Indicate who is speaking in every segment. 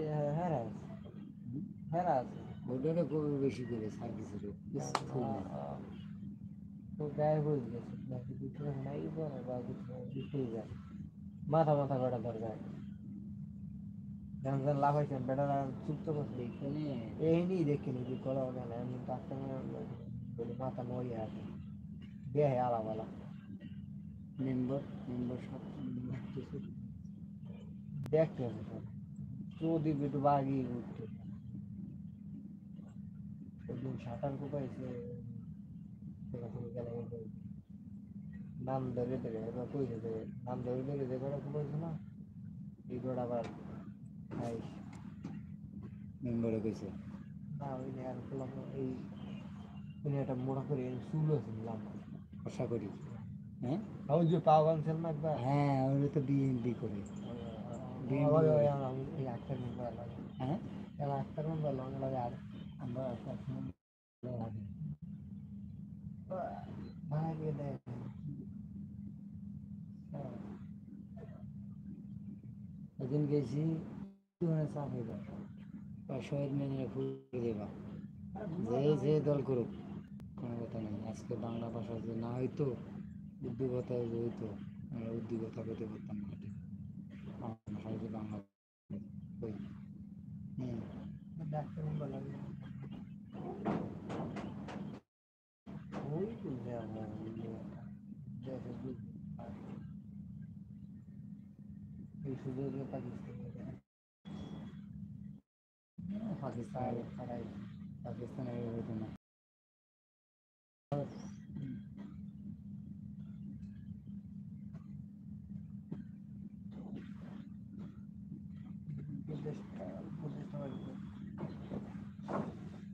Speaker 1: হ্যাঁ হ্যাঁ
Speaker 2: ওইটারে কবে বেশি করে সার্ভিসের
Speaker 1: তো গায়ে বুঝ গেছে নাকি কিছু নাই বলে বা কিছু যায় মাথা মাথা করা দরকার যখন লাফাইছেন বেটারা চুপ তো করছে এই নিয়ে দেখিনি যে করা কেন আমি ডাক্তার মাথা নড়িয়ে আছে দেহে আলাদা
Speaker 2: মেম্বার সব
Speaker 1: দেখতে হবে সব যদি একটু বাগিয়ে উঠতে একদিন সাঁতার কোপাইছে নাম ধরে ধরে এবার কইছে যে নাম ধরে ধরে যে কটা কোপাইছে না এই কটা আবার খাইস
Speaker 2: মেম্বারে কইছে
Speaker 1: না ওই নিয়ে আর করলাম এই উনি একটা মোটা করে চুল আছে লম্বা
Speaker 2: আশা করি হ্যাঁ
Speaker 1: ওই যে পাওয়া গান না একবার
Speaker 2: হ্যাঁ ওরা তো বিএনপি করে
Speaker 1: এই আক্তার মেম্বার লাগে
Speaker 2: হ্যাঁ
Speaker 1: আক্তার মেম্বার লাগে আর
Speaker 2: আমরা
Speaker 1: ভাগে দেয়
Speaker 2: ওদিন গেছি চাকরি শহীদ মিনারে ফুল দেবা যে দল করুক কোনো কথা নেই আজকে বাংলা ভাষা যে না হইতো উদ্যোগতায় যে হইতো আমরা উদ্যোগতা পেতে পারতাম না ভাষায় যে বাংলা
Speaker 1: ডাক্তার মেম্বার লাগে ওই এই সুযোগ
Speaker 2: পাকিস্তানের হইতো না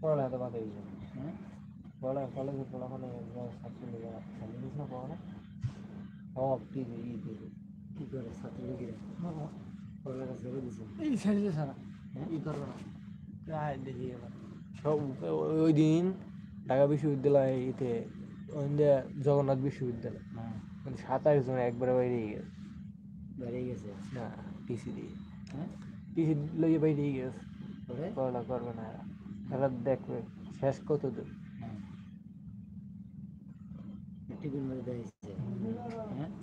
Speaker 1: পড়ালেখা তো বাদ হয়ে যাবে হ্যাঁ কলেজে পড়াশোনা ছাত্রলীগের ছাত্রলীগ না পড়ানো সব টিভি
Speaker 2: কি করে ছাত্রলীগের পড়ালেখা ছেড়ে দিছে
Speaker 1: এই ছেড়ে ছাড়া ই করবে না প্রায় দেখি এবার সব ওই দিন ঢাকা বিশ্ববিদ্যালয় ইতে ইন্ডিয়া জগন্নাথ বিশ্ববিদ্যালয় মানে 27 জন একবারে
Speaker 2: বেড়ে গেছে
Speaker 1: না টিসি দিয়ে
Speaker 2: হ্যাঁ
Speaker 1: টিসি লইয়ে বাইরে গেছে পড়ালেখা করবে না এরা দেখবে শেষ কত দূর
Speaker 2: টিভির মধ্যে দেখছে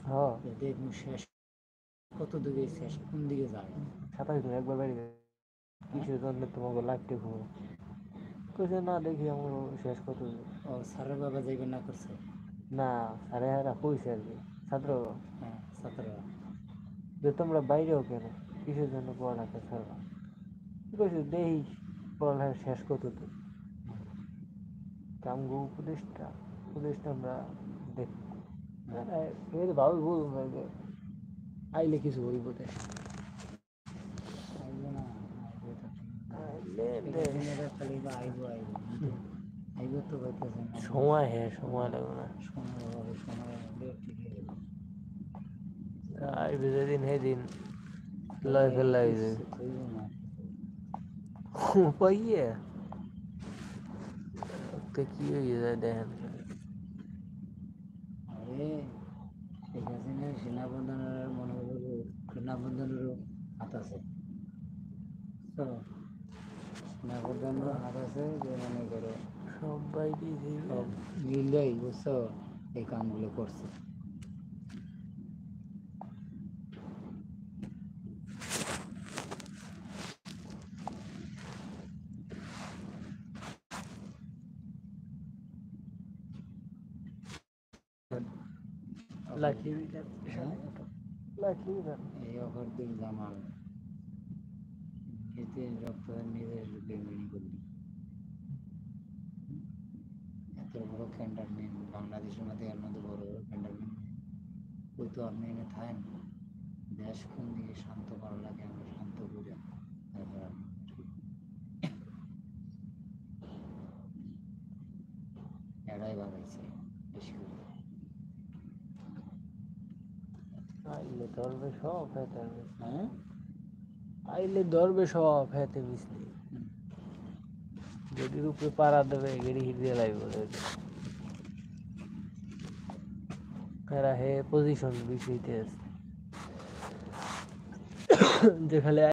Speaker 1: হ্যাঁ
Speaker 2: দেখুন শেষ কত দিকে শেষ কোন দিকে যায়
Speaker 1: 27 জন একবার বাইরে কিসের জন্য তোমাকে লাইফটা ঘুমো কইছে না দেখি আমার শেষ কত দূর
Speaker 2: ও স্যারের বাবা যাইবে না করছে
Speaker 1: না আরে এরা কইছে আর কি ছাত্র
Speaker 2: হ্যাঁ ছাত্ররা
Speaker 1: যে তোমরা বাইরেও কেন কিসের জন্য পড়ালেখা ছাড়বা কইছে দেখি পড়ালেখা শেষ কত দূর কামগো উপদেশটা আমরা দেখবো ভাবে বলুন আইলে কিছু হইব দেখ সময় হ্যাঁ সময় লাগবে না আইবে যেদিন সেদিন লয় ফেলাই পাইয়ে তো কি হয়ে যায় দেখেন
Speaker 2: সেনাবন্ধনের মনে হলো সেনাবন্ধনেরও হাত আছে সেনাবন্ধনেরও হাত আছে যে মনে করো
Speaker 1: সবাই
Speaker 2: সব মিলেই বুঝছো এই কামগুলো করছে এই অফার দিন জামাল এতে রক্ত নিজের বেমনি করলি এত বড় ক্যান্টারমেন্ট বাংলাদেশের মধ্যে এর মধ্যে বড় বড় ক্যান্টারমেন্ট ওই তো আপনি এনে থাকেন দেশ কোন দিকে শান্ত করা লাগে আমরা শান্ত করে তারপর এরাই বাড়াইছে বেশি করে
Speaker 1: আইলে ধরবে সব হেতে
Speaker 2: হ্যাঁ
Speaker 1: আইলে ধরবে সব হেতে মিশলি গেডির উপরে পাড়া দেবে গেড়ি হিট দিয়ে লাগবে এরা হে পজিশন বিষয়তে আছে যেখানে